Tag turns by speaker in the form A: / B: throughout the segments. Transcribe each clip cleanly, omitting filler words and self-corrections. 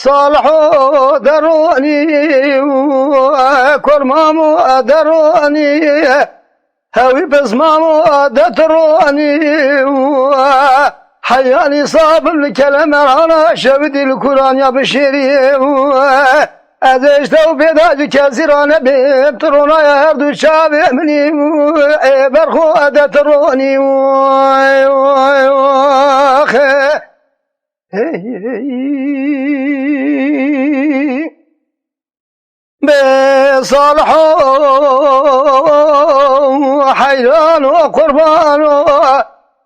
A: صالحو دروني وكرمامو دروني هاوي بزمامو دتروني حياني صاب الكلمة أنا شبدي القرآن يا بشيري ازشتو پیدا کسیرانه بترونا هر دو شب منی برخو دترونی بصالح حيران وقربان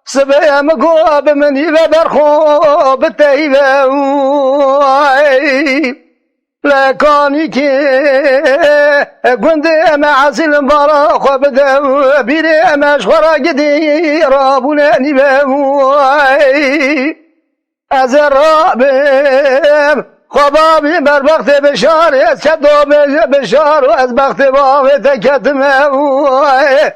A: سبيا مقوب مني برخو بالتيبه لكاني كي قندي معزل مبارا خبدا بيري مشغرا قدي رابونا نباوي أزرابم خبابي بربخت بشار يسكدو بشار وأزبخت بابي تكتماوي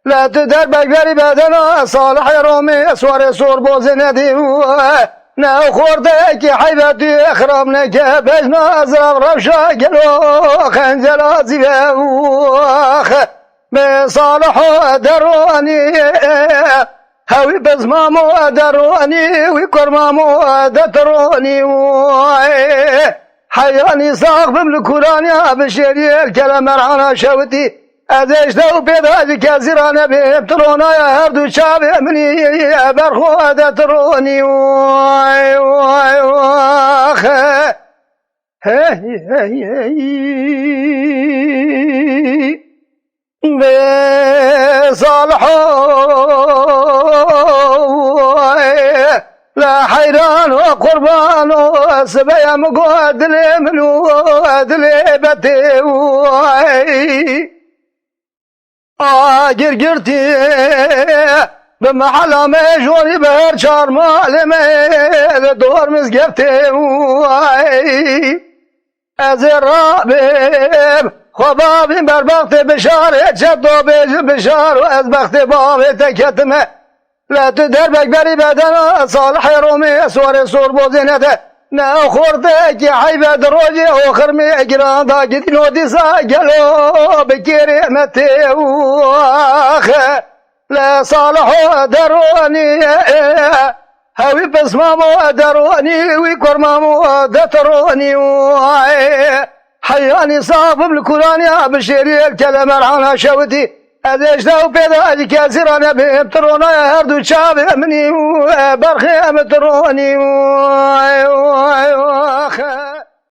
A: لا تدر بقبري بدنا صالح رومي اسوار سور بوزي نديوي نه خورده که حیبتی اخرام که بجنا از رفشا گلو خنجر آزیبه به صالح درونی هاوی بزمامو درونی وی کرمامو دترونی حیانی ساق بملکورانی بشیری الکلم مرحانا شوتی ازش دو پیدا کسیرانه بترونا هر دو شب منی برخو دترونی بصالحو لا حيران وقربان سبيا مقود لي منو دلي بتي گرگرتی به محل میجوری بر چار مال می دور مزگفتی از رابم خوابیم بر بخت بشار چطو بیج بشار و از بخت باب تکتمه لاتو در بکبری بدن صالح رومی سوار سور بوزینته نه خورده که حیبت روژی آخر می اگران دا گدی نودی سا گلو بکیری متی لا صالح درونی هاوی بسمامو درونی وی کرمامو دترونی حیانی صاحب القرآن بشیری الکلم مرحانا شوتی ازش دو پیدا کسیرانه بترونا هر دو شب منی برخی مترونی